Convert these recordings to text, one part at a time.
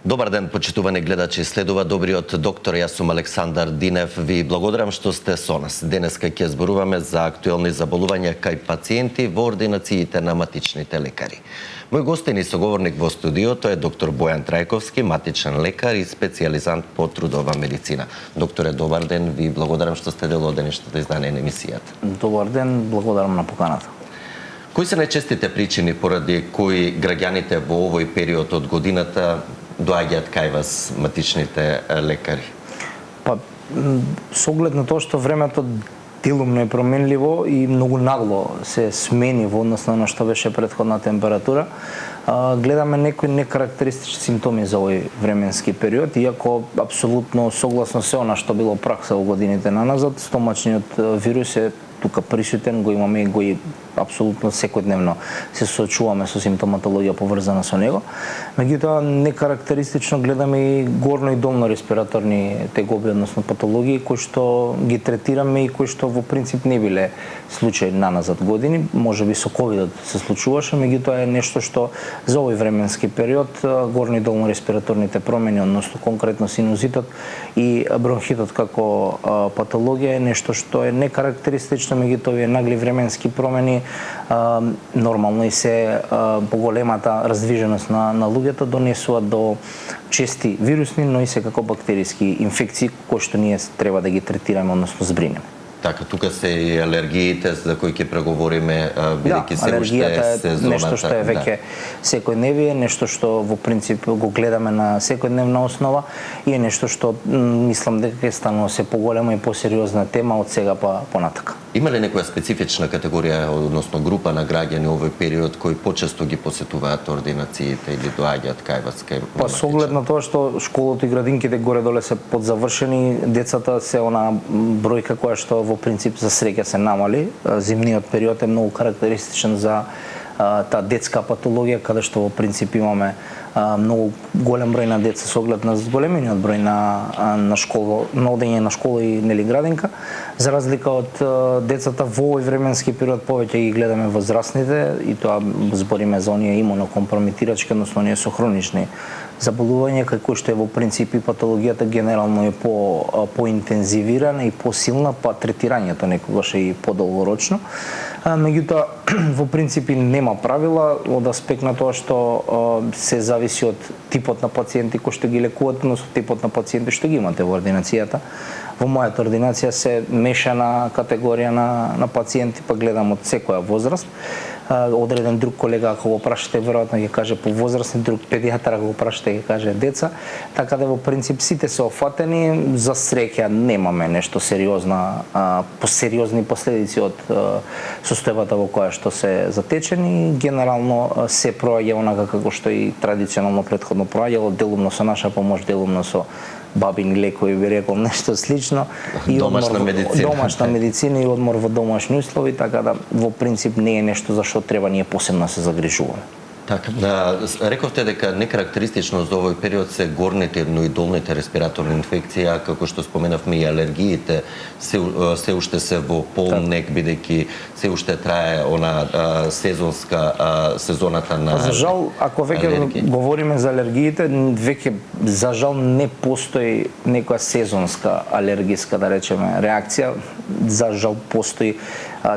Добар ден, почитувани гледачи. Следува добриот доктор. Јас сум Александар Динев. Ви благодарам што сте со нас. Денеска ќе зборуваме за актуелни заболувања кај пациенти во ординациите на матичните лекари. Мој гостин и соговорник во студиото е доктор Бојан Трајковски, матичен лекар и специјализант по трудова медицина. Докторе, добар ден. Ви благодарам што сте дел од денешното издание на емисијата. Добар ден, благодарам на поканата. Кои се најчестите причини поради кои граѓаните во овој период од годината доаѓаат кај вас матичните лекари? Па, со оглед на тоа што времето делумно е променливо и многу нагло се смени во однос на што беше претходна температура, гледаме некои некарактеристични симптоми за овој временски период, иако апсолутно согласно се она што било пракса во годините наназад, стомачниот вирус е тука присутен, го имаме и го и апсолутно секојдневно се соочуваме со симптоматологија поврзана со него. Меѓутоа, некарактеристично гледаме и горно и долно респираторни тегоби, односно патологии, кои што ги третираме и кои што во принцип не биле случаи наназад години. Можеби со ковидот се случуваше, меѓутоа е нешто што за овој временски период горно и долно респираторните промени, односно конкретно синузитот и бронхитот како патологија е нешто што е некарактеристично, меѓутоа овие нагли временски промени нормално и се поголемата раздвиженост на луѓето донесуваат до чести вирусни, но и секако бактериски инфекции кои што ние треба да ги третираме, односно збринеме. Така, тука се и алергиите за кои ќе преговориме, бидејќи се уште е сезоната. Нешто што е веќе секојдневие, нешто што во принцип го гледаме на секојдневна основа и е нешто што мислам дека ќе станува се поголема и посериозна тема од сега па понатака. Има ли некоја специфична категорија, односно група на граѓани овој период кои почесто ги посетуваат ординациите или доаѓаат кај вас? Па со оглед на тоа што школото и градинките горе-доле се подзавршени, децата се она бројка која што во принцип за среќа се намали. Зимниот период е многу карактеристичен за таа детска патологија, каде што во принцип имаме многу голем број на деца со оглед на зголемениот број на школа, на одење на школа и нели градинка. За разлика од децата во овој временски период повеќе ги гледаме возрастните и тоа збориме за оние имунокомпромитирачки, односно оние со хронични заболувања, кај кои што е во принцип и патологијата генерално е поинтензивирана и посилна, па третирањето некогаш е и подолгорочно. Меѓутоа, во принцип нема правила од аспект на тоа што се зависи од типот на пациенти кои што ги лекуваат, но со типот на пациенти што ги имате во ординацијата. Во мојата ординација се мешана категорија на пациенти, па гледам од секоја возраст. Одреден друг колега, ако го прашате, веројатно ќе каже по возрастни, друг педијатар, ако го прашате, ќе каже деца. Така да во принцип сите се офатени, за среќа немаме нешто сериозна, сериозни последици од состојбата во која што се затечени. Генерално се проаѓа онака како што и традиционално претходно проаѓало, делумно со наша помош, делумно со бабини лекови, би рекол нешто слично, и домашна медицина и одмор во домашни услови, така да во принцип не е нешто за што треба ние посебно се загрижуваме. Така, рековте дека некарактеристично за овој период се горните, но и долните респираторни инфекции, а како што споменавме и алергиите се уште се во полнек, бидејќи се уште трае она сезоната на за жал, ако веќе говориме за алергиите, веќе за жал не постои некоја сезонска алергиска, да речеме, реакција. За жал постои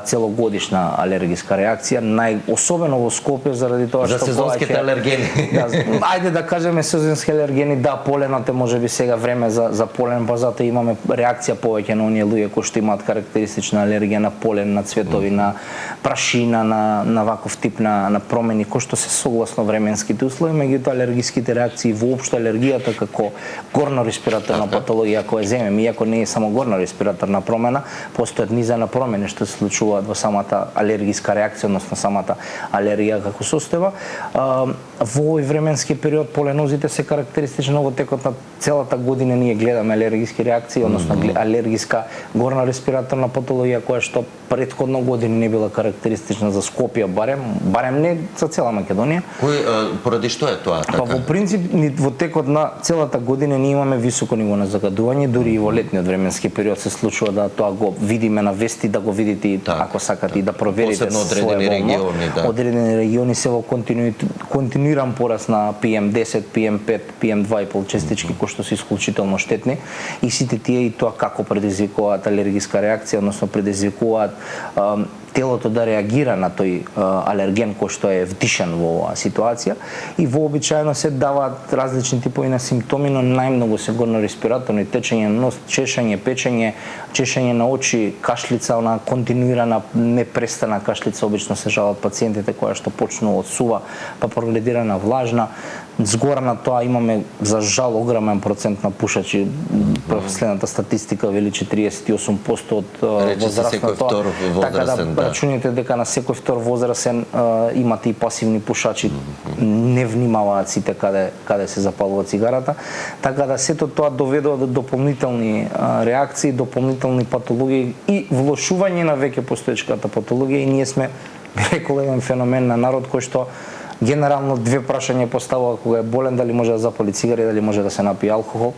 целогодишна алергиска реакција, особено во Скопје заради тоа што сезонските алергени. Ајде да кажеме сезонски алергени, да, поленот е можеби сега време за полен, па затоа имаме реакција повеќе на оние луѓе кои што имаат карактеристична алергија на полен, на цветови, на прашина, на ваков тип на промени кои што се согласно временските услови, меѓутоа алергиските реакции воопшто алергијата како горно респираторна патологија која земеме, иако не е само горно респираторна промена, постојат низа на промени што се случуваат во самата алергиска реакција, односно самата алергија како состојба. Во овој временски период поленозите се карактеристични во текот на целата година ние гледаме алергиски реакции, односно алергиска горна респираторна патологија која што претходно години не била карактеристична за Скопје, барем не за цела Македонија. Поради што е тоа така? Па во принцип во текот на целата година ние имаме високо ниво на загадување, дури и во летниот временски период се случува да тоа го видиме на вести, да го видите и ако сакате и да проверите посебно одредени региони, да. Одредени региони се во континуиран пораст на PM10, PM5, PM2,5 частички кои што се исклучително штетни и сите тие и тоа како предизвикуваат алергиска реакција, односно предизвикуваат телото да реагира на тој алерген кој што е вдишан во оваа ситуација и вообичаено се даваат различни типови на симптоми, но најмногу се горно-респираторни, течење на нос, чешање, печење, чешање на очи, кашлица, она континуирана, непрестана кашлица, обично се жалат пациентите која што почнува од сува, па прогредирана влажна. Згора на тоа имаме за жал огромен процент на пушачи. Последната статистика вели 48% од возрастното. Така да рачуните дека на секој втор возрастен имате и пасивни пушачи, не внимаваат сите каде се запалува цигарата. Така да сето тоа доведува до дополнителни реакции, дополнителни патологии и влошување на веќе постоечката патологија и ние сме рекол еден феномен на народ кој што генерално две прашања поставува кога е болен дали може да запали цигари, дали може да се напие алкохол.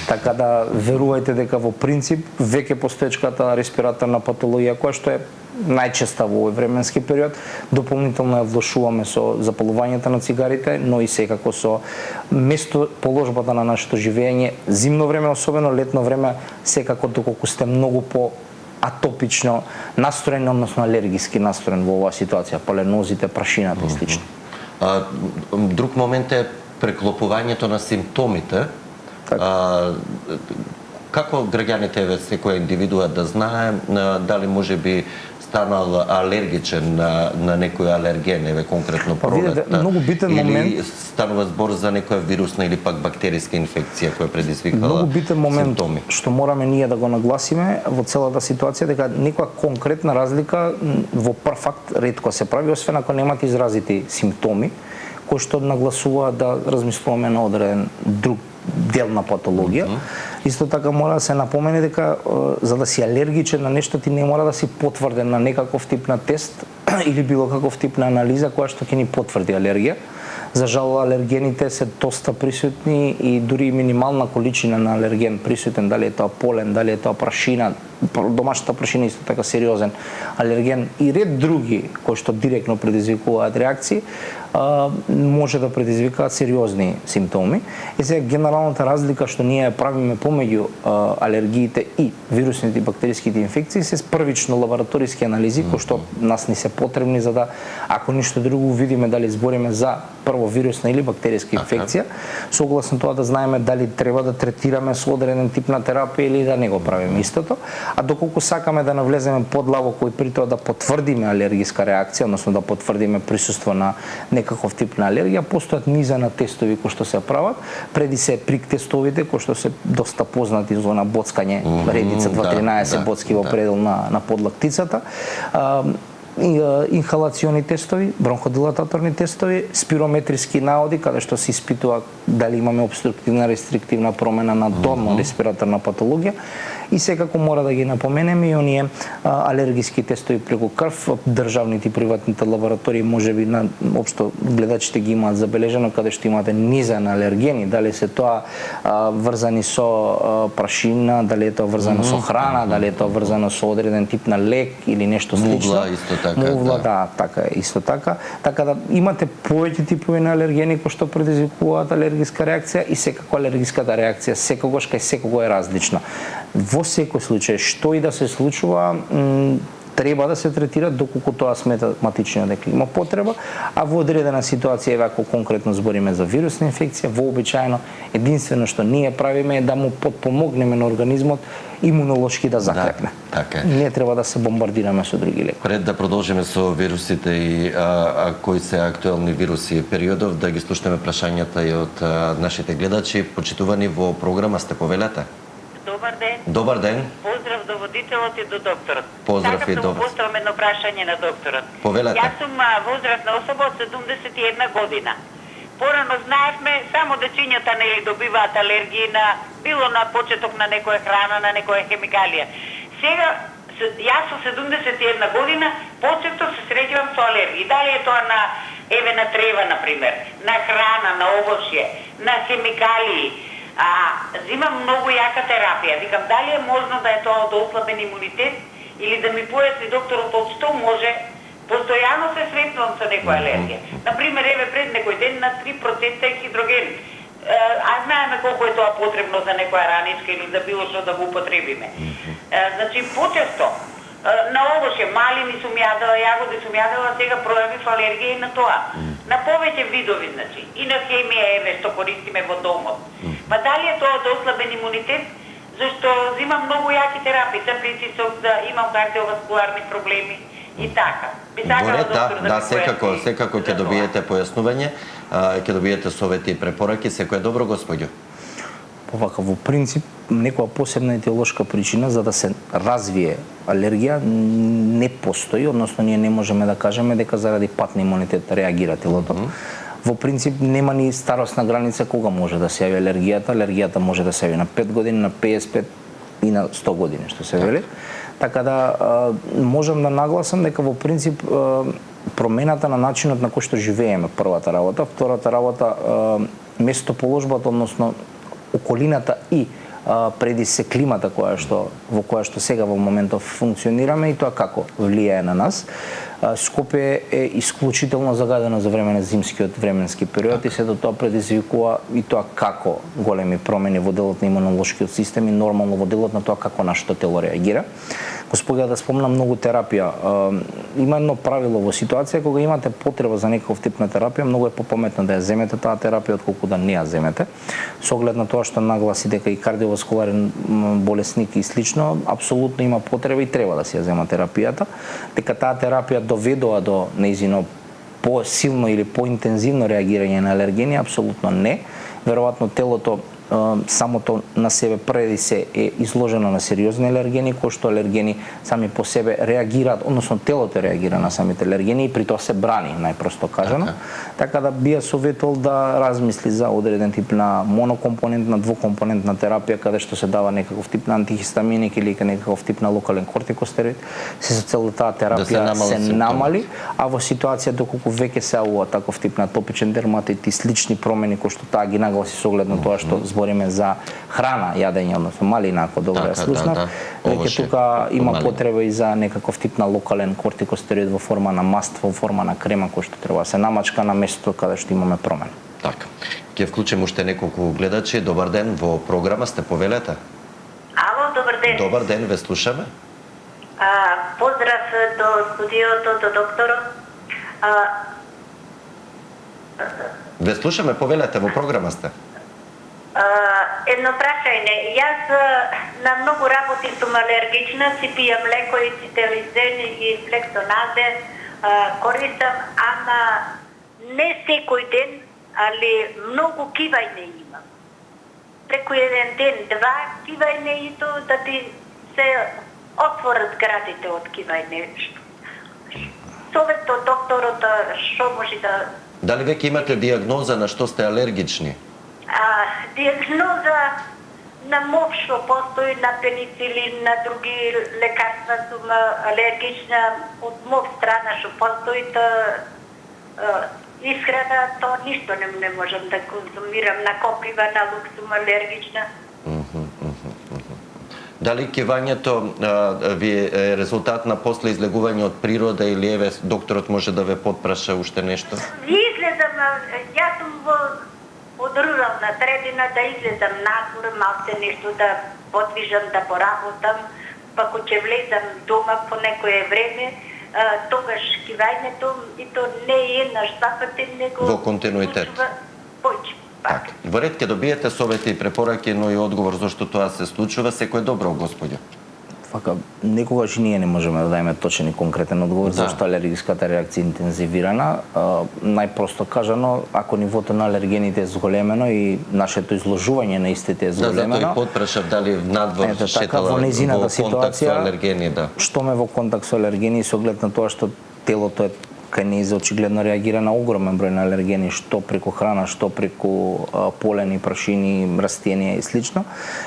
Така да верувајте дека во принцип веќе постоечката респираторна патологија која што е најчеста во овој временски период, дополнително ја влошуваме со запалувањето на цигарите, но и секако со местоположбата на нашето живење, зимно време, особено летно време, секако доколку сте многу по атопично настроен, односно алергиски настроен во оваа ситуација, паленозите, прашината и слично. Друг момент е преклопувањето на симптомите. Како граѓаните, секоја индивидуа да знае дали може би станал алергичен на некој алерген, конкретно пролетта, многу битен момент, или станува збор за некоја вирусна или пак бактериска инфекција која предизвикала многу битен момент симптоми. Што мораме ние да го нагласиме во целата ситуација, дека некоја конкретна разлика во прв факт ретко се прави, освен ако немате изразити симптоми, кои што нагласува да размислуваме на одреден друг дел на патологија. Исто така мора да се напомене дека за да си алергичен на нешто ти не мора да си потврден на некаков тип на тест или било каков тип на анализа која што ќе ни потврди алергија. За жал алергените се доста присутни и дури минимална количина на алерген присутен, дали е тоа полен, дали е тоа прашина, домашната прашина исто така сериозен алерген и ред други кои што директно предизвикуваат реакции, може да предизвикаат сериозни симптоми. И сега генералната разлика што ние правиме помеѓу алергиите и вирусните и бактериските инфекции се првично лабораториски анализи кои што нас ни се потребни за да, ако ништо друго, видиме дали збориме за прво вирусна или бактериска инфекција, согласно тоа да знаеме дали треба да третираме со одреден тип на терапија или да не го правиме истото. А доколку сакаме да навлеземе подлабоко и при тоа да потврдиме алергиска реакција, односно да потврдиме присуство на некаков тип на алергија, постојат низа на тестови кои што се прават. Преди се прик тестовите кои што се доста познати за на боцкање, редица 2-13 боцки во предел на подлактицата. Инхалациони тестови, бронходилататорни тестови, спирометриски наоди каде што се испитува дали имаме обструктивна рестриктивна промена на дорно респираторна патологија и секако мора да ги напоменеме и оние алергиски тестови преку крв, државните и приватните лаборатории можеби на општо гледачите ги имаат забележено каде што имате низа на алергени, дали се тоа врзани со прашина, дали е тоа врзано со храна, дали е тоа врзано со одреден тип на лек или нешто слично. Мувла, да, така е, исто така. Така да имате повеќе типови на алергени кои што предизвикуваат алергиска реакција и секако алергиската реакција секогаш кај секого е различна. Во секој случај, што и да се случува, треба да се третира доколку тоа смета матичниот дека има потреба, а во одредена ситуација, ако конкретно збориме за вирусна инфекција, вообичаено единствено што ние правиме е да му потпомогнеме на организмот имунолошки да закрепне. Така е. Не треба да се бомбардираме со други лекови. Пред да продолжиме со вирусите и кои се актуелни вируси периодов, да ги слушнеме прашањата и од нашите гледачи. Почитувани во програма сте, повелете. Добар ден. Добар ден. Поздрав до водителот и до докторот. Поздрав и добар. Сакам да поставам едно прашање на докторот. Повелете. Јас сум возрастна особа од 71 година. Порано знаевме само дечињата не добиваат алергии на било на почеток на некоја храна, на некоја хемикалија. Сега јас со 71 година почетно се среќавам со алергии. Дали е тоа на на трева на пример, на храна, на овошје, на хемикалии. Зимам многу јака терапија. Викам, дали е можно да е тоа да ослабен имунитет или да ми појасни докторот од што може. Постојано се сретнувам со некоја алергија. Например, еве пред некој ден на 3% хидроген. А знаеме колку е тоа потребно за некоја раничка или за било што да го употребиме. Значи, почесто на овоше, малини сум јадела, јагоди сум јадела, сега пројавив алергија и на тоа. На повеќе видови, значи. И на хемија, еве, што користиме во домот. Ма дали е тоа дослабен имунитет? Зашто зимам многу јаки терапии, за притисок, имам кардиоваскуларни проблеми и така. Секако ќе добиете појаснување, ќе добиете совети и препораки, секое добро, господјо. Повака, во принцип, некоја посебна етиолошка причина за да се развие алергија не постои, односно ние не можеме да кажеме дека заради пат на имунитет реагира телото. Во принцип нема ни старосна граница кога може да се јави алергијата. Алергијата може да се јави на 5 години, на 55 и на 100 години, што се вели. Така да можам да нагласам дека во принцип промената на начинот на кој што живееме, првата работа, втората работа местоположбата, односно околината и преди се климата во која што сега во моментов функционираме и тоа како влијае на нас. Скопје е исклучително загадено за време на зимскиот временски период и сето тоа предизвикува и тоа како големи промени во делот на имунолошкиот систем и нормално во делот на тоа како нашето тело реагира. Господја, да спомнам многу терапија. Има едно правило во ситуација кога имате потреба за некаков тип на терапија, многу е попаметно да ја земете таа терапија отколку да не ја земете. Со оглед на тоа што нагласи дека и кардиоваскуларен болесник и слично, апсолутно има потреба и треба да се ја зема терапијата, дека таа терапија доведува до нејзино посилно или поинтензивно реагирање на алергени, апсолутно не. Веројатно телото самото на себе преди се е изложено на сериозни алергени, кои што алергени сами по себе реагираат, односно телото реагира на самите алергени и при тоа се брани, најпросто кажано. Така да би ја советувал да размисли за одреден тип на монокомпонентна, двукомпонентна терапија, каде што се дава некаков тип на антихистаминик или некаков тип на локален кортикостероид, се со цел да таа терапија се намали, а во ситуација доколку веќе се јавува таков тип на атопичен дерматит и слични промени кои што таа ги нагласи со оглед на тоа што збориме за храна, јадење, односно малина, ако добро ја слушнав, веќе тука има потреба и за некаков тип на локален кортикостероид во форма на маст, во форма на крема кој што треба да се намачка на местото каде што имаме промена. Така. Ќе вклучим уште неколку гледачи. Добар ден, во програма сте, повелете. Ало, добар ден. Добар ден, ве слушаме. Поздрав до студиото, до докторот. Ве слушаме, повелете, во програма сте. Едно прашање. Јас на многу работи сум алергична, си пијам лекови, цителизен и флексоназен, користам, ама не секој ден, али многу кивање имам. Преку еден ден, два кивање и то да ти се отворат градите од кивање. Совет од докторот, што може да... Дали веќе имате диагноза на што сте алергични? Диагноза на МОВ што постои, на пеницилин, на други лекарства сум алергична, од МОВ страна што постои, исхрана, то ништо не можам да конзумирам, на копива, на лук сум алергична. Дали кивањето ви е резултат на после излегување од природа или еве докторот може да ве потпраша уште нешто? Излезам, јас сум од рурална средина, да излезам надвор, малце нешто да подвижам, да поработам, па кога ќе влезам дома по некое време, тогаш кивањето и то не е еднаш два пати, него во континуитет. Поќе. Така. Во ред ќе добиете совети и препораки, но и одговор зашто тоа се случува. Секое добро, господјо. Фака, некогаш ние не можеме да дајме точен и конкретен одговор зашто алергиската реакција е интензивирана. Најпросто кажано, ако нивото на алергените е зголемено и нашето изложување на истите е зголемено. Затоа и потпрашав дали надвор шетала во нејзината ситуација, со алергени, што ме во контакт со алергени со оглед на тоа што телото е кај нејзе очигледно реагира на огромен број на алергени, што преку храна, што преку полени, прашини, растенија и слично.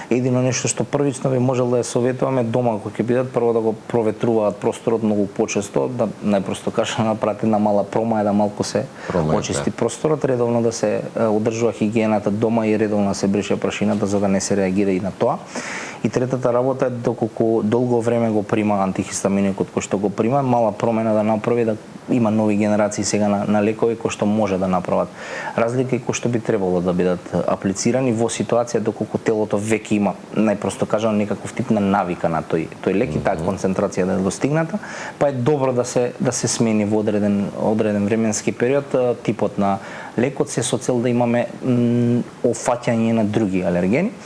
Едино нешто што првично би можел да ја советуваме дома кога ќе бидат, прво да го проветруваат просторот многу почесто, да најпросто кажа направат една мала промаја да малку се очисти просторот, редовно да се одржува хигиената дома и редовно да се брише прашината за да не се реагира и на тоа. И третата работа е доколку долго време го прима антихистаминикот кој што го прима, мала промена да направи, да има нови генерации сега на лекови кои што може да направат разлика и кои што би требало да бидат аплицирани во ситуација доколку телото веќе има, најпросто кажано, некаков тип на навика на тој лек и таа концентрација да е достигната, па е добро да се смени во одреден временски период типот на лекот, се со цел да имаме офаќање на други алергени.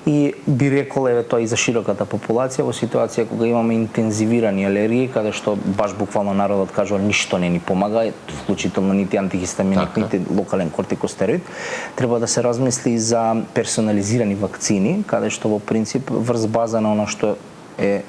И би рекол тоа и за широката популација во ситуација кога имаме интензивирани алергии, каде што баш буквално народот кажува ништо не ни помага, вклучително нити антихистаминик, нити локален кортикостероид, треба да се размисли за персонализирани вакцини, каде што во принцип врз база на она што е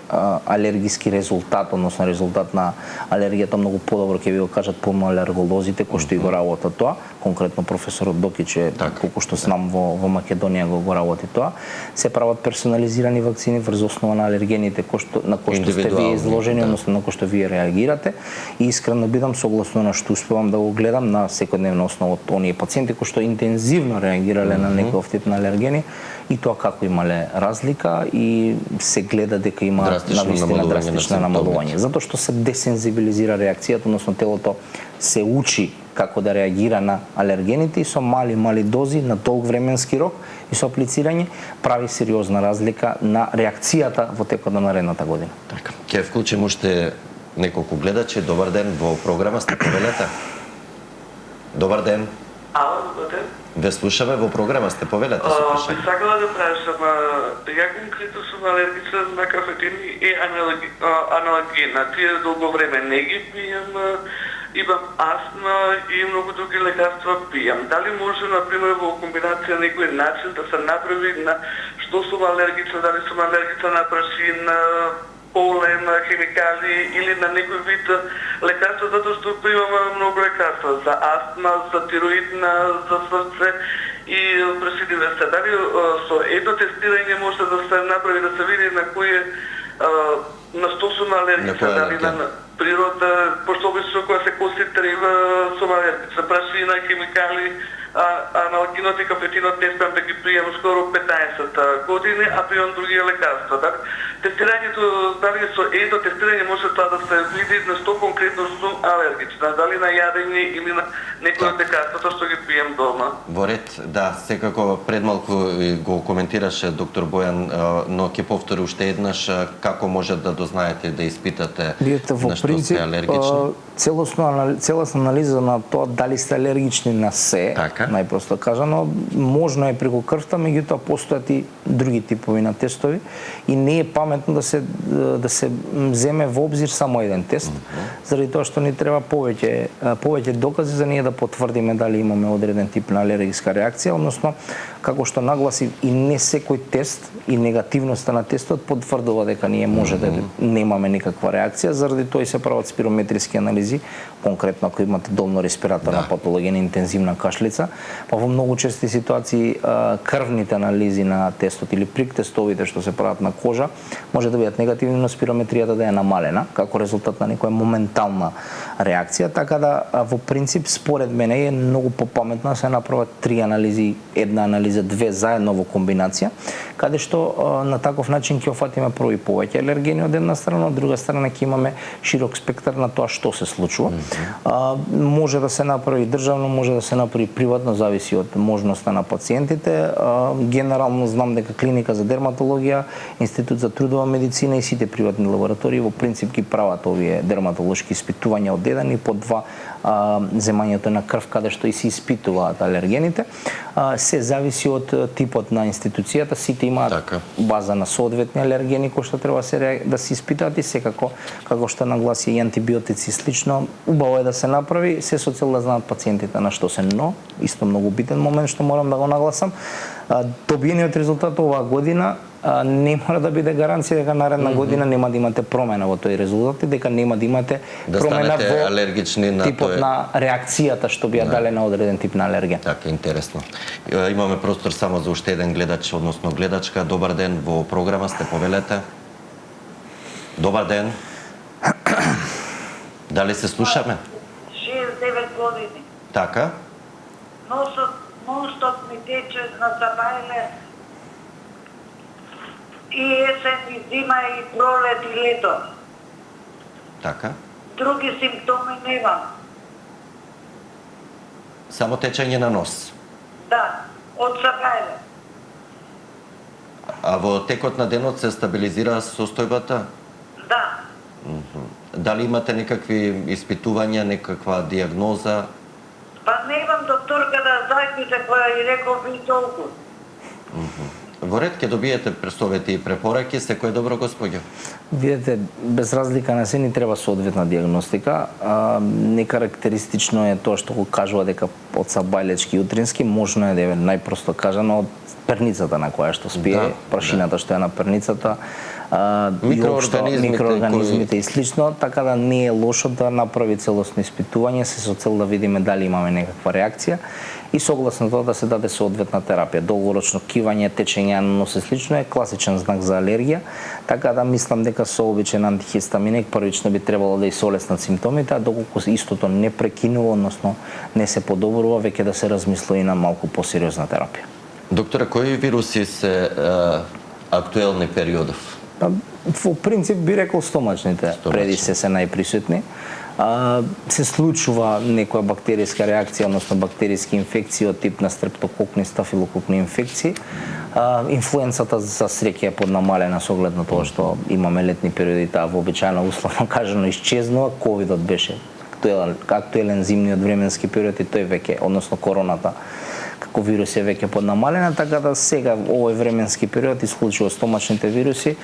алергиски резултат, односно резултат на алергијата, многу подобро ќе ви го кажат пулмоалерголозите кои што и го работат тоа. Конкретно професорот Докич е колку што знам во Македонија го работи тоа. Се прават персонализирани вакцини врз основа на алергените на кои што сте вие изложени, односно на кои што вие реагирате. И искрено бидам согласно на што успевам да го гледам на секојдневна основа од оние пациенти кои што интензивно реагирале на некој тип на алергени, и тоа како имале разлика и се гледа дека има навистина драстично намалување. Затоа што се десензибилизира реакцијата, односно телото се учи како да реагира на алергените и со мали дози на долг временски рок и со аплицирање прави сериозна разлика на реакцијата во текот на наредната година. Така. Ќе вклучим уште неколку гледачи. Добар ден, во програма сте, повелете. Добар ден. Ало, добар ден. Ве слушаме, во програма сте, повелете се прашање. Би сакала да прашам, ја конкретно сум алергична на кафетини и аналгина. Тие долго време не ги пијам, имам астма и многу други лекарства пијам. Дали може, например, во комбинација некој начин да се направи на што сум алергична, дали сум алергична на прашин, полен, хемикали или на некој вид лекарства, затоа што примам многу лекарства за астма, за тироидна, за срце и пресидиве се. Дали со едно тестирање може да се направи, да се види на кој на што сум алергична, дали на природа, пошто обично кога се коси трева сум алергична, прашина, хемикали, аналгинот и кафетинот не спеам да ги пријам скоро 15 години, а пријам други лекарства. Тестирањето, дали со едно тестирање може тоа да се види на што конкретно сум алергична, дали на јадење или на некој од лекарствата што ги пијам дома. Во ред, да, секако пред малку го коментираше доктор Бојан, но ќе повтори уште еднаш како може да дознаете, да испитате на што сте алергични. Целосна анализа на тоа дали сте алергични на се, најпросто кажано, можно е преку крвта, меѓутоа постојат и други типови на тестови и не е паметно да се земе во обзир само еден тест, заради тоа што ни треба повеќе докази за ние да потврдиме дали имаме одреден тип на алергиска реакција, односно како што нагласи и не секој тест и негативноста на тестот потврдува дека ние може да немаме никаква реакција, заради тоа и се прават спирометриски анализи, конкретно ако имате долно респираторна патологена интензивна кашлица, па во многу чести ситуации крвните анализи на тестот или прик тестовите што се прават на кожа може да бидат негативни, но спирометријата да е намалена како резултат на некоја моментална реакција, така да во принцип според мене е многу попаметно да се направат 3 анализи, една анализа, 2 заедно во комбинација, каде што на таков начин ќе офатиме прво и повеќе алергени од една страна, од друга страна ќе имаме широк спектар на тоа што се случува. Може да се направи државно, може да се направи приватно, зависи од можноста на пациентите. Генерално знам дека клиника за дерматологија, Институт за трудова медицина и сите приватни лаборатории во принцип ги прават овие дерматолошки испитувања од 1 и по 2 земањето на крв каде што и се испитуваат алергените. Се зависи од типот на институцијата, сите имаат база на соодветни алергени кои што треба да се испитаат и секако како што нагласи и антибиотици слично, убаво е да се направи, се со цел да знаат пациентите на што се, но исто многу битен момент што морам да го нагласам, добиениот резултат оваа година не мора да биде гаранција дека наредна година нема да имате промена во тој резултат и дека нема да имате промена во типот на реакцијата што би ја дале на одреден тип на алергија. Така, интересно. Имаме простор само за уште еден гледач, односно гледачка. Добар ден, во програма сте, повелете. Добар ден. Дали се слушаме? 69 години. Така. Нон-стоп ми тече на забајле и есен, и зима, и пролет, и лето. Така. Други симптоми немам. Само течење на нос. Да, од сакајле. А во текот на денот се стабилизира состојбата? Да. Дали имате некакви испитувања, некаква диагноза? Па немам докторка да зајдите која и рекол би толку. Во ред ќе добиете пресовети и препораки, секој добро, господјо. Видете, без разлика на се ни треба соодветна диагностика. Некарактеристично е тоа што го кажува дека од сабајлечки и утрински, можно е да е најпросто кажано од перницата на која што спие, прашината што е на перницата, микроорганизмите и слично, така да не е лошо да направи целосно испитување се со цел да видиме дали имаме некаква реакција и согласно тоа да се даде соодветна терапија. Долгорочно кивање, течење на нос и слично е класичен знак за алергија, така да мислам дека со обичен антихистаминек првично би требало да и солеснат симптомите, а доколку истото не прекинува, односно не се подобрува, веќе да се размисли и на малку посериозна терапија. Доктора, кои вируси се актуелни периодов? Во принцип би рекол стомачните преди се најприсутни. Се случува некоја бактеријска реакција, односно бактеријски инфекции од тип на стрептококни, стафилококни инфекции. Инфлуенцата за среќа е поднамалена со оглед на тоа што имаме летни периоди, таа вообичаено условно кажано исчезнува. Ковидот беше актуелен зимниот временски период и тој веќе, односно короната, како вирус е веќе поднамалена, така да сега овој временски период исклучува стомачните вируси,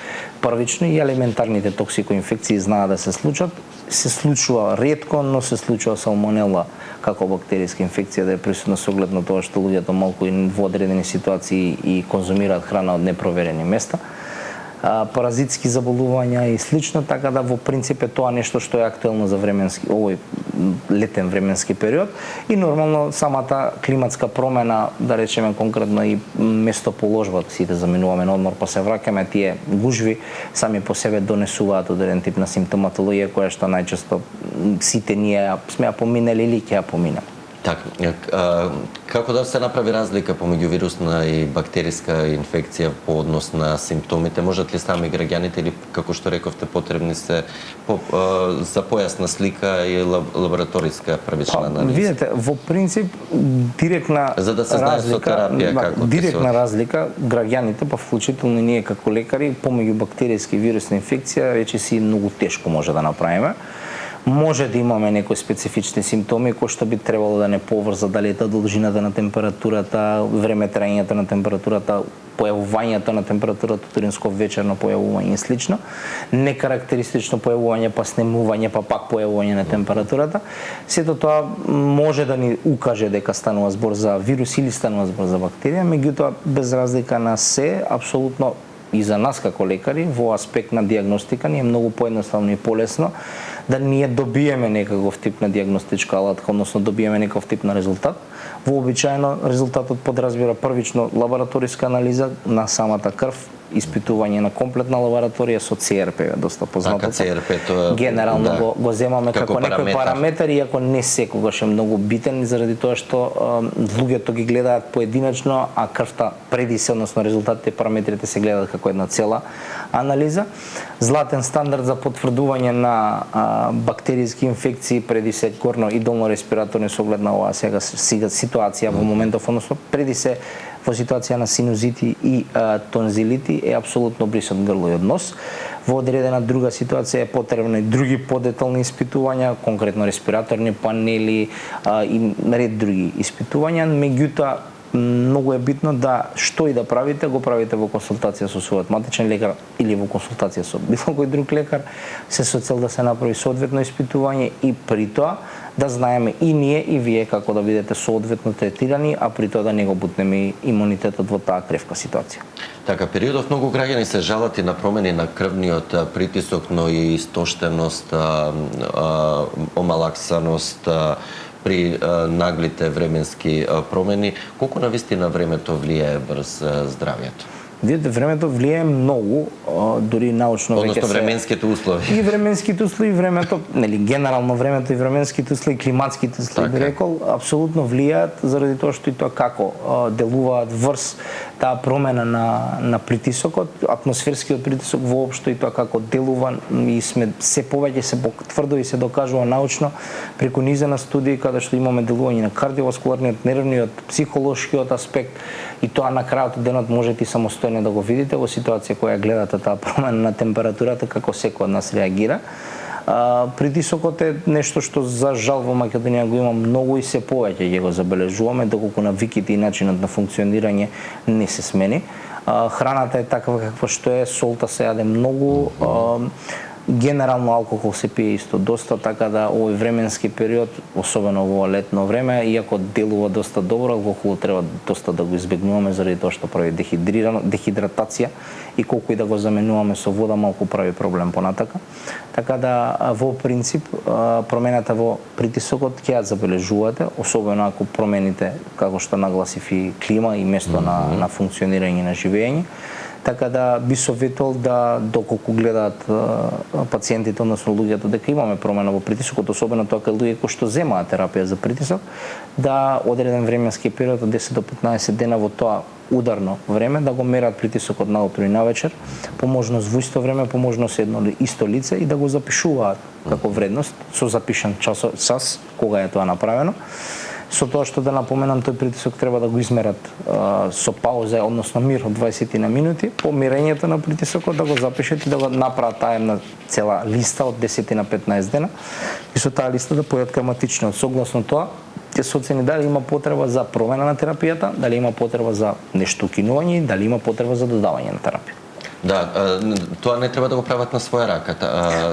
првично и елементарните токсикоинфекции знаат да се случат. Се случува ретко, но се случува салмонела како бактеријска инфекција да е присутна со оглед на тоа што луѓето малку и во одредени ситуации и конзумираат храна од непроверени места. Паразитски заболувања и слично, така да во принцип е тоа нешто што е актуелно за овој летен временски период и нормално самата климатска промена, да речеме конкретно и местоположба, сите заминуваме на одмор па се враќаме, тие гужви сами по себе донесуваат одреден тип на симптоматологија која што најчесто сите ние сме ја поминали или ќе ја поминеме. Така, како да се направи разлика помеѓу вирусна и бактериска инфекција по однос на симптомите? Можат ли сами граѓаните или, како што рековте, потребни се за појасна слика и лабораториска првична анализа? Видете, во принцип директна за да се знае со терапија како директна разлика граѓаните, па вклучително ние како лекари, помеѓу бактеријска и вирусна инфекција речиси многу тешко може да направиме. Може да имаме некои специфични симптоми кои што би требало да не поврзат дали е должината на температурата, време траењето на температурата, појавувањето на температурата утринско, вечерно појавување и слично, некарактеристично појавување, па снемување, па пак појавување на температурата. Сето тоа може да ни укаже дека станува збор за вирус или станува збор за бактерија, меѓутоа без разлика на се, апсолутно и за нас како лекари во аспект на диагностика ни е многу поедноставно и полесно да ние добиеме некаков тип на диагностичка алатка, односно добиеме некаков тип на резултат. Вообичаено резултатот подразбира првично лабораториска анализа на самата крв, испитување на комплетна лабораторија со ЦРП, доста познато. Така, ЦРП-то генерално го земаме како некој параметар, иако не секогаш е многу битен заради тоа што луѓето ги гледаат поединечно, а крвта преди се, односно резултатите и параметрите се гледаат како една цела анализа. Златен стандард за потврдување на бактеријски инфекции преди се горно и долно респираторни со оглед на оваа сега ситуација во моментов, односно преди се во ситуација на синузити и тонзилити е апсолутно брисот грло и нос. Во одредена друга ситуација е потребно и други подетални испитувања, конкретно респираторни панели и ред други испитувања, меѓутоа многу е битно да што и да правите, го правите во консултација со својот матичен лекар или во консултација со било кој друг лекар, се со цел да се направи соодветно испитување и при тоа да знаеме и ние и вие како да бидете соодветно третирани, а при тоа да не го бутнеме имунитетот во таа кревка ситуација. Така, периодов многу граѓани се жалат и на промени на крвниот притисок, но и истоштеност, омалаксаност при наглите временски промени. Колку навистина времето влијае врз здравјето? Видите, времето влијае многу, дури научно веќе Односно временските услови. И временските услови, времето, нели генерално времето и временските услови, климатските услови би рекол, апсолутно влијаат заради тоа што и тоа како делуваат врз таа промена на притисокот, атмосферскиот притисок воопшто и тоа како делува и сме се повеќе се потврдува и се докажува научно преку низа на студии каде што имаме делување на кардиоваскуларниот, нервниот, психолошкиот аспект и тоа на крајот од денот можете и самостојно да го видите во ситуација која гледате таа промена на температурата како секој од нас реагира. Притисокот е нешто што за жал во Македонија го има многу и се повеќе ќе го забележуваме доколку навиките и начинот на функционирање не се смени. Храната е таква каква што е, солта се јаде многу, генерално алкохол се пие исто доста, така да овој временски период, особено во летно време, иако делува доста добро, алкохол треба доста да го избегнуваме заради тоа што прави дехидратација и колку и да го заменуваме со вода малку прави проблем понатака. Така да во принцип промената во притисокот ќе ја забележувате, особено ако промените како што нагласив и клима и место на функционирање на живење. Така да би советувал да доколку гледаат пациентите, односно луѓето, дека имаме промена во притисокот, особено тоа кај луѓе кои што земаат терапија за притисок, да одреден временски период од 10 до 15 дена во тоа ударно време да го мерат притисокот наутро и навечер, по можност во исто време, по можност едно или исто лице и да го запишуваат како вредност со запишан час кога е тоа направено. Со тоа што да напоменам, тој притисок треба да го измерат со пауза, односно мир од 20 на минути, по мерењето на притисокот да го запишат и да го направат таа една цела листа од 10 на 15 дена и со таа листа да појат кај матичниот. Согласно тоа, ќе се оцени дали има потреба за промена на терапијата, дали има потреба за нешто укинување, дали има потреба за додавање на терапија. Да, тоа не треба да го прават на своја рака.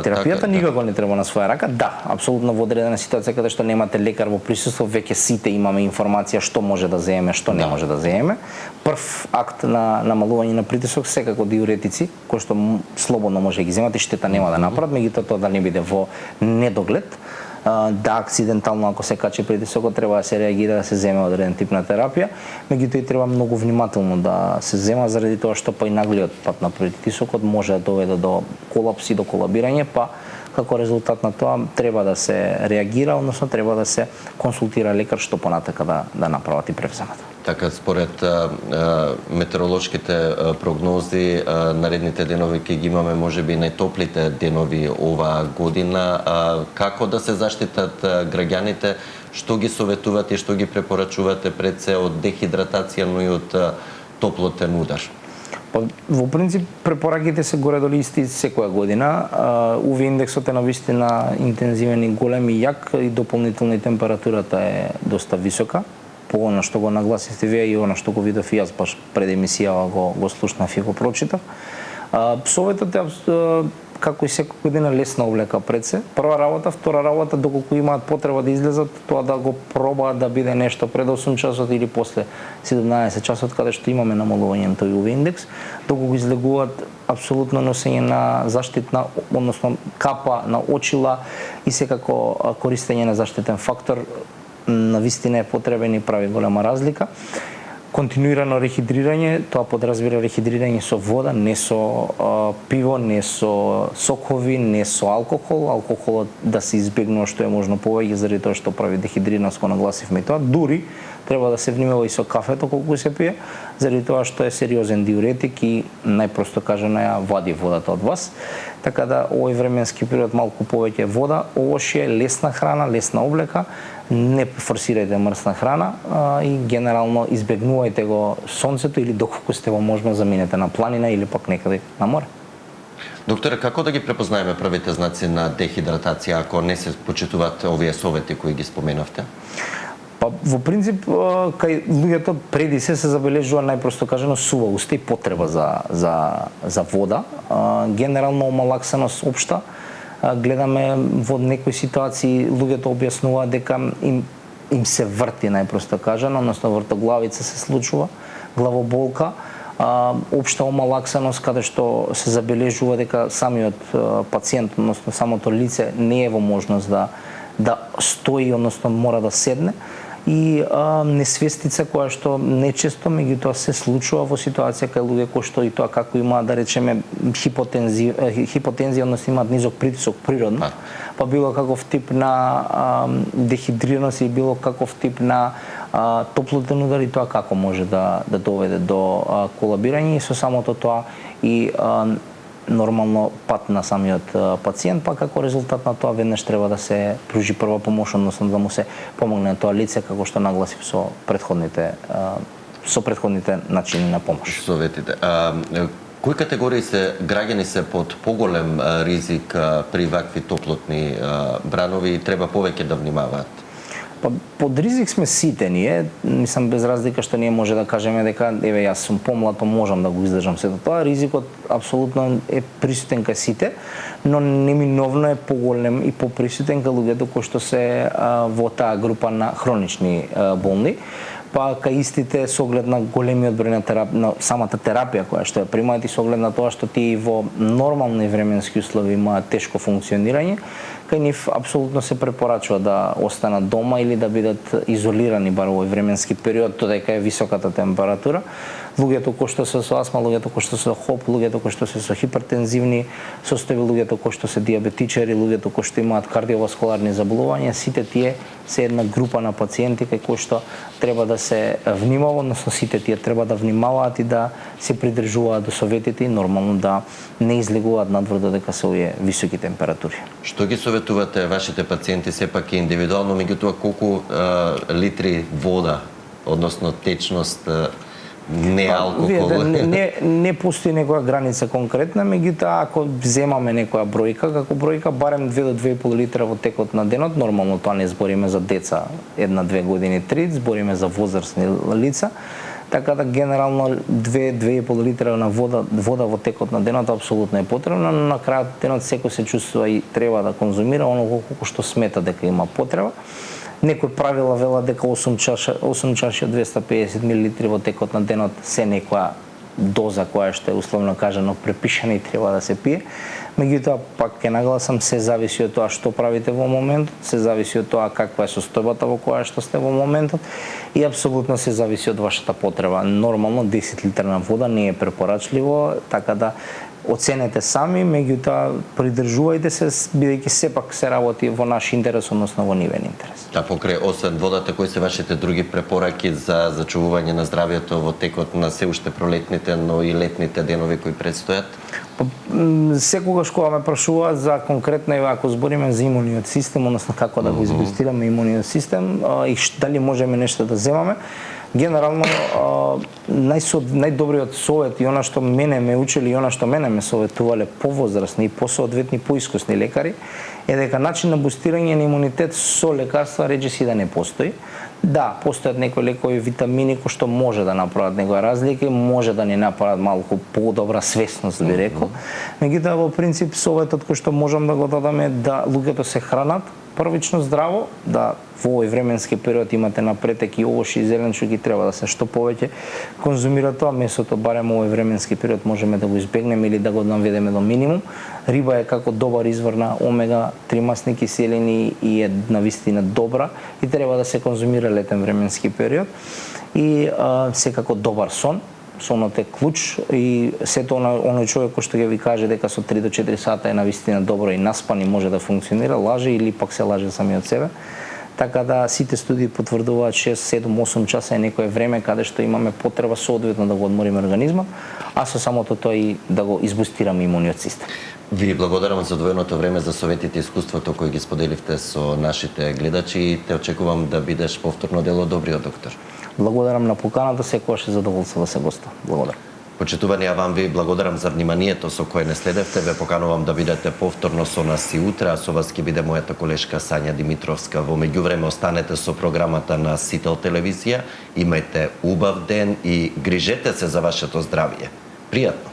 Терапијата никако не треба на своја рака. Да, апсолутно во одредена ситуација каде што немате лекар во присуство, веќе сите имаме информација што може да земеме, што не може да земеме. Прв акт на намалување на притисок секако диуретици, кои што слободно може да ги земате, штета нема да направат, меѓутоа тоа да не биде во недоглед. Да, акцидентално ако се качи притисокот треба да се реагира, да се земе одреден тип на терапија, меѓутоа и треба многу внимателно да се зема заради тоа што па и наглиот пат на притисокот може да доведе до колапс и до колабирање, па како резултат на тоа треба да се реагира, односно треба да се консултира лекар што понатака да направат и превземат. Така, според метеоролошките прогнози, наредните денови ќе ги имаме можеби најтоплите денови оваа година. Како да се заштитат граѓаните? Што ги советувате и што ги препорачувате пред се од дехидратација, но и од топлотен удар? Во принцип, препораките се горе-долу исти секоја година. УВ индексот е навистина интензивен и голем и јак и дополнително и температурата е доста висока. По она што го нагласивте вие и она што го видов и јас баш пред емисијава го слушнав и го прочитав. Советот е како и секоја година лесна облека пред се. Прва работа, втора работа, доколку имаат потреба да излезат, тоа да го пробаат да биде нешто пред 8 часот или после 17 часот, каде што имаме намалување на тој UV индекс, доколку излегуваат апсолутно носење на заштитна, односно капа на очила и секако користење на заштитен фактор навистина е потребен и прави голема разлика. Континуирано рехидрирање, тоа подразбира рехидрирање со вода, не со пиво, не со сокови, не со алкохол. Алкохолот да се избегнува што е можно повеќе заради тоа што прави дехидрираност, го нагласивме и тоа. Дури треба да се внимава и со кафето колку се пие, заради тоа што е сериозен диуретик и најпросто кажано ја вади водата од вас. Така да овој временски период малку повеќе вода, овошје, лесна храна, лесна облека, не форсирајте мрсна храна и генерално избегнувајте го сонцето или доколку сте во можност заминете на планина или пак некаде на море. Докторе, како да ги препознаеме првите знаци на дехидратација ако не се почитуваат овие совети кои ги споменавте? Па во принцип кај луѓето преди се забележува најпросто кажано сува уста и потреба за вода, генерално омалаксаност општа. Гледаме во некои ситуации луѓето објаснуваат дека им се врти најпросто кажано, односно вртоглавица се случува, главоболка, општа омалаксаност каде што се забележува дека самиот пациент, односно самото лице не е во можност да стои, односно мора да седне и несвестица која што нечесто меѓутоа се случува во ситуација кај луѓе кои што и тоа како имаат да речеме хипотензија, односно имаат низок притисок природно, па било каков тип на дехидрираност и било каков тип на топлотен удар, и тоа како може да доведе до колабирање, и со самото тоа и нормално пат на самиот пациент, па како резултат на тоа веднаш треба да се пружи прва помош, односно да му се помогне на тоа лице, како што нагласив со предходните начини на помош. Советите. Кои категории граѓани се под поголем ризик при вакви топлотни бранови и треба повеќе да внимаваат? Па под ризик сме сите ние, мислам без разлика што ние може да кажеме дека еве јас сум помлад, па можам да го издржам сето тоа. Ризикот апсолутно е присутен кај сите, но неминовно е поголем и поприсутен кај луѓето кои што се во таа група на хронични болни. Па кај истите со оглед на големиот број на самата терапија која што ја примаат и со оглед на тоа што тие во нормални временски услови имаат тешко функционирање, кај нив апсолутно се препорачува да останат дома или да бидат изолирани бар овој временски период, додека е високата температура. Луѓето кои што се со астма, луѓето кои што се со хоп, луѓето кои што се со хипертензивни состојби, луѓето кои што се диабетичари, луѓето кои што имаат кардиоваскуларни заболувања, сите тие се една група на пациенти кај кои што треба да се внимава, односно сите тие треба да внимаваат и да се придржуваат до советите и нормално да не излегуваат надвор додека се овие високи температури. Што ги советувате вашите пациенти сепак и индивидуално, меѓутоа колку литри вода, односно течност, не алкохол? Не постои некоја граница конкретна, меѓутоа ако земаме некоја бројка, како бројка барем 2 до 2,5 литра во текот на денот, нормално тоа не збориме за деца 1-2 години 3, збориме за возрастни лица. Така да генерално 2-2,5 литра на вода во текот на денот апсолутно е потребно, но на крајот денот секој се чувствува и треба да конзумира оно колку што смета дека има потреба. Некои правила велат дека 8 чаши од 250 мл во текот на денот се некоја доза која што е условно кажано препишана и треба да се пие. Меѓутоа, пак ќе нагласам, се зависи од тоа што правите во моментот, се зависи од тоа каква е состојбата во која што сте во моментот и апсолутно се зависи од вашата потреба. Нормално 10 литрна вода не е препорачливо, така да оценете сами, меѓутоа придржувајте се, бидејќи сепак се работи во наш интерес, односно во нивен интерес. А покрај освен водата, кои се вашите други препораки за зачувување на здравјето во текот на се уште пролетните, но и летните денови кои предстојат? Секогаш кога ме прашуваат за конкретно, ако збориме за имуниот систем, односно како да го избустираме имуниот систем и дали можеме нешто да земаме, генерално најдобриот совет и она што мене ме учели и она што мене ме советувале повозрастни и посоодветни поискусни лекари е дека начин на бустирање на имунитет со лекарства речиси да не постои. Да, постојат некои лекови, витамини кои што може да направат некоја разлика, може да ни направат малку подобра свесност, би рекол. Меѓутоа во принцип советот кој што можам да го дадам е да луѓето се хранат првично здраво, да во овој временски период имате на претек и овошји и зеленчуки, треба да се што повеќе конзумира тоа месото, барем овој временски период можеме да го избегнеме или да го наведеме до минимум. Риба е како добар извор на омега-3 масни киселини и е навистина добра и треба да се конзумира летен временски период и секако добар сон. Сонот е клуч и сето оној човек кој што ќе ви каже дека со 3 до 4 сата е навистина добро и наспан и може да функционира, лаже или пак се лаже самиот себе. Така да сите студии потврдуваат 6, 7, 8 часа е некое време каде што имаме потреба соодветно да го одмориме организмот, а со самото тоа и да го избустираме имуниот систем. Ви благодарам за одвоеното време, за советите и искуството кои ги споделивте со нашите гледачи и те очекувам да бидеш повторно дел од Добриот доктор. Благодарам на поканата, секогаш е задоволство да се гостувам. Благодарам. Почитувани, ја вам ви благодарам за вниманието со кое не следевте. Ве поканувам да бидете повторно со нас и утре, а со вас ќе биде мојата колешка Сања Димитровска. Во меѓувреме останете со програмата на Сител телевизија. Имајте убав ден и грижете се за вашето здравје. Пријатно!